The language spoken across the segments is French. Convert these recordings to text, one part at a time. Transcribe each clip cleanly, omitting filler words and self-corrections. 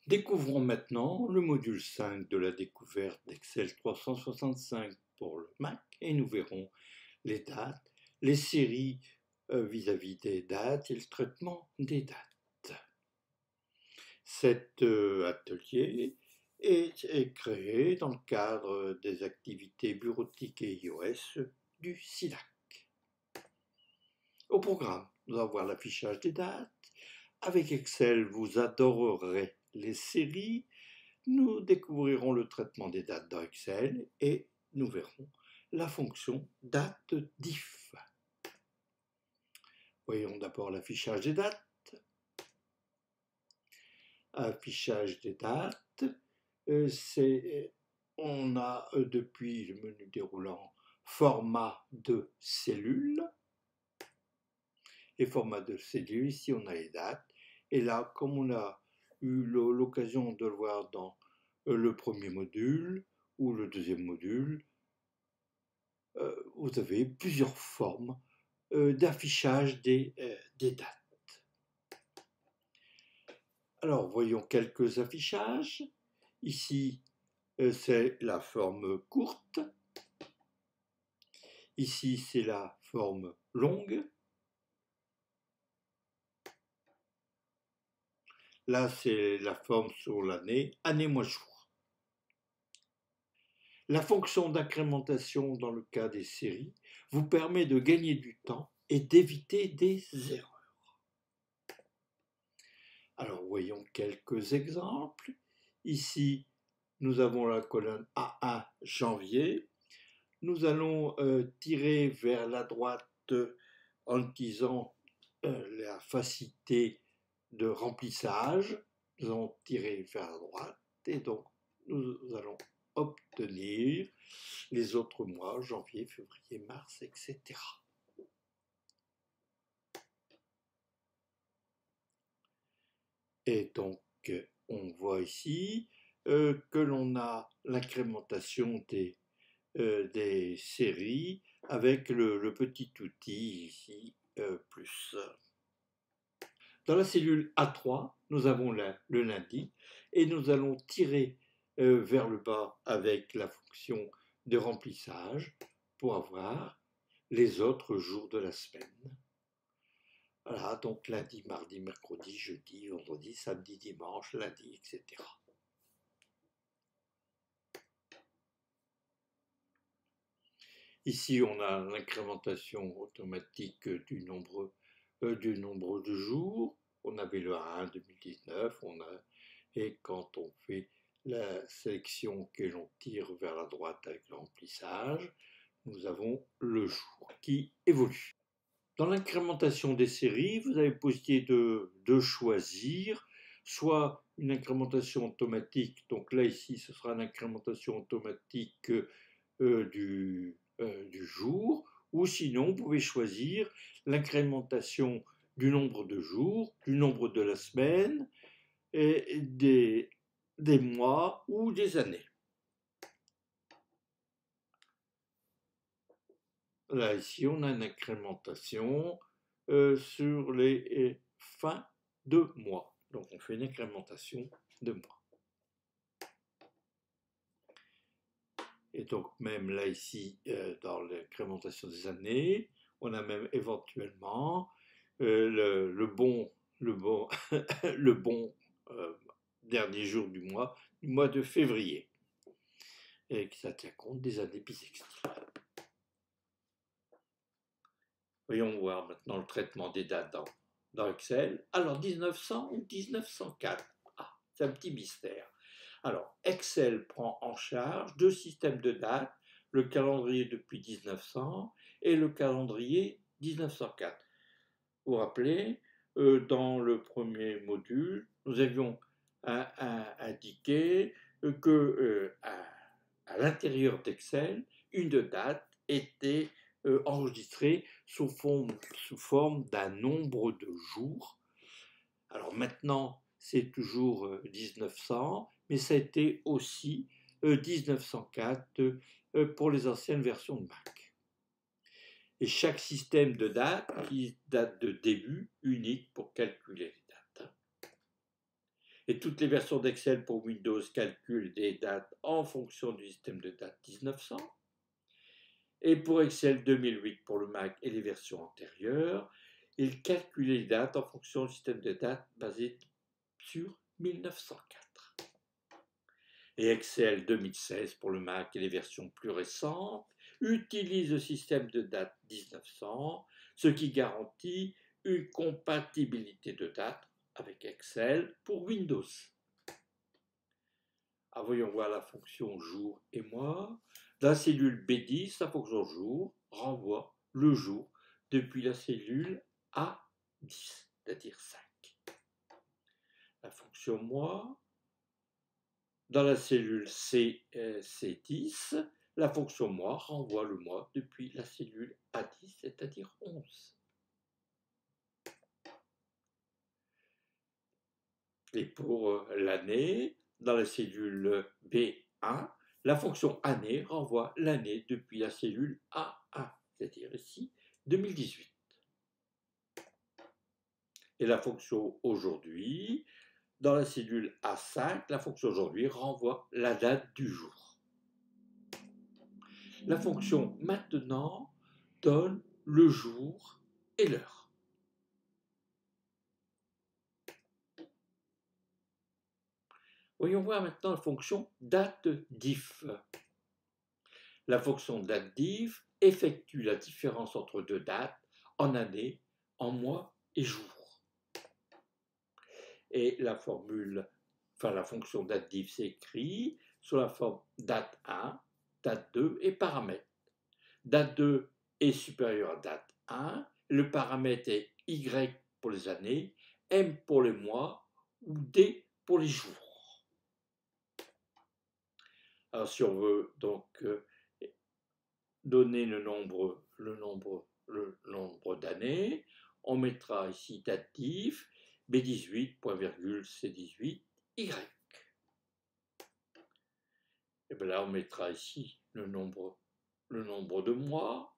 Découvrons maintenant le module 5 de la découverte d'Excel 365 pour le Mac et nous verrons les dates, les séries vis-à-vis des dates et le traitement des dates. Cet atelier est créé dans le cadre des activités bureautiques et iOS du SILAC. Au programme, nous allons voir l'affichage des dates. Avec Excel, vous adorerez les séries. Nous découvrirons le traitement des dates dans Excel et nous verrons la fonction date_diff. Voyons d'abord l'affichage des dates. Affichage des dates, on a depuis le menu déroulant format de cellule. Et format de cellule, ici on a les dates. Et là, comme on a eu l'occasion de le voir dans le premier module ou le deuxième module, vous avez plusieurs formes d'affichage des dates. Alors, voyons quelques affichages. Ici, c'est la forme courte. Ici, c'est la forme longue. Là, c'est la forme sur l'année, année, mois, jour. La fonction d'incrémentation dans le cas des séries vous permet de gagner du temps et d'éviter des erreurs. Alors, voyons quelques exemples. Ici, nous avons la colonne A1 janvier. Nous allons tirer vers la droite en utilisant la facilité de remplissage. Nous allons tirer vers la droite et donc nous allons obtenir les autres mois, janvier, février, mars, etc. Et donc, on voit ici que l'on a l'incrémentation des séries avec le petit outil ici, plus. Dans la cellule A3, nous avons le lundi et nous allons tirer vers le bas avec la fonction de remplissage pour avoir les autres jours de la semaine. Voilà, donc lundi, mardi, mercredi, jeudi, vendredi, samedi, dimanche, lundi, etc. Ici, on a l'incrémentation automatique du nombre de jours. On avait le A1 2019, et quand on fait la sélection que l'on tire vers la droite avec le remplissage, nous avons le jour qui évolue. Dans l'incrémentation des séries, vous avez possibilité de choisir soit une incrémentation automatique, donc là ici ce sera une incrémentation automatique du jour, ou sinon vous pouvez choisir l'incrémentation du nombre de jours, du nombre de la semaine, et des mois ou des années. Là, ici, on a une incrémentation sur les fins de mois. Donc, on fait une incrémentation de mois. Et donc, même là, ici, dans l'incrémentation des années, on a même éventuellement le bon dernier jour du mois de février, et qui ça tient compte des années bissextiles. Voyons voir maintenant le traitement des dates dans Excel. Alors, 1900 ou 1904? Ah, c'est un petit mystère. Alors, Excel prend en charge deux systèmes de dates, le calendrier depuis 1900 et le calendrier 1904. Vous vous rappelez, dans le premier module, nous avions indiqué que à l'intérieur d'Excel, une date était enregistrée sous forme d'un nombre de jours. Alors maintenant, c'est toujours 1900, mais ça a été aussi 1904 pour les anciennes versions de Mac. Et chaque système de date qui date de début unique pour calculer les dates. Et toutes les versions d'Excel pour Windows calculent des dates en fonction du système de date 1900. Et pour Excel 2008 pour le Mac et les versions antérieures, il calcule les dates en fonction du système de date basé sur 1904. Et Excel 2016 pour le Mac et les versions plus récentes utilise le système de date 1900, ce qui garantit une compatibilité de date avec Excel pour Windows. Alors voyons voir la fonction jour et mois. Dans la cellule B10, la fonction jour renvoie le jour depuis la cellule A10, c'est-à-dire 5. La fonction mois, dans la cellule C10, la fonction mois renvoie le mois depuis la cellule A10, c'est-à-dire 11. Et pour l'année, dans la cellule B1, la fonction année renvoie l'année depuis la cellule A1, c'est-à-dire ici 2018. Et la fonction aujourd'hui, dans la cellule A5, la fonction aujourd'hui renvoie la date du jour. La fonction maintenant donne le jour et l'heure. Voyons voir maintenant la fonction dateDiff. La fonction dateDiff effectue la différence entre deux dates en année, en mois et jours. Et la fonction dateDiff s'écrit sous la forme date1, date2 et paramètre. Date2 est supérieur à date1, le paramètre est Y pour les années, M pour les mois ou D pour les jours. Alors si on veut donc donner le nombre d'années, on mettra ici dateDiff, B18, point virgule, C18, Y. Et bien là, on mettra ici le nombre de mois.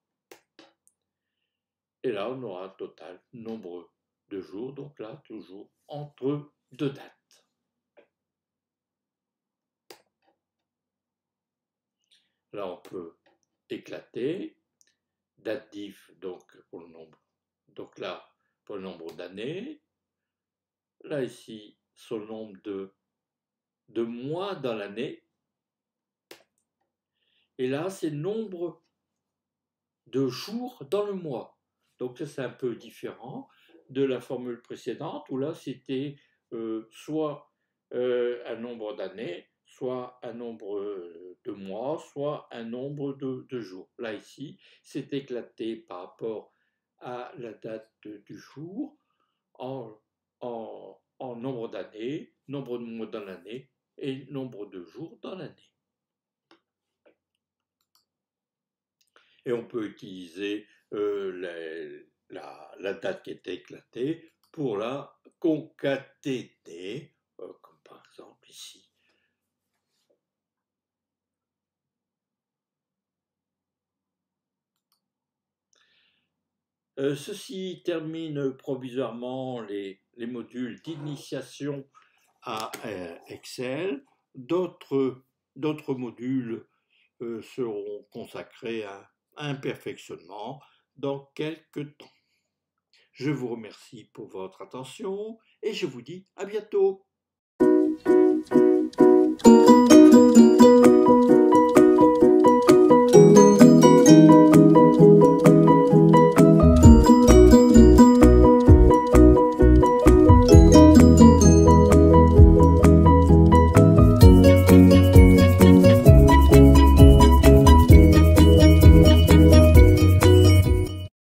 Et là, on aura un total nombre de jours, donc là, toujours entre deux dates. Là, on peut éclater. dateDiff, donc pour le nombre. Donc là, pour le nombre d'années. Là, ici, sur le nombre de mois dans l'année. Et là, c'est le nombre de jours dans le mois. Donc ça, c'est un peu différent de la formule précédente, où là, c'était soit un nombre d'années, soit un nombre de mois, soit un nombre de jours. Là, ici, c'est éclaté par rapport à la date du jour en nombre d'années, nombre de mois dans l'année et nombre de jours dans l'année. Et on peut utiliser la date qui est éclatée pour la concaténer, comme par exemple ici. Ceci termine provisoirement les modules d'initiation à Excel. D'autres modules seront consacrés à un perfectionnement dans quelques temps. Je vous remercie pour votre attention et je vous dis à bientôt.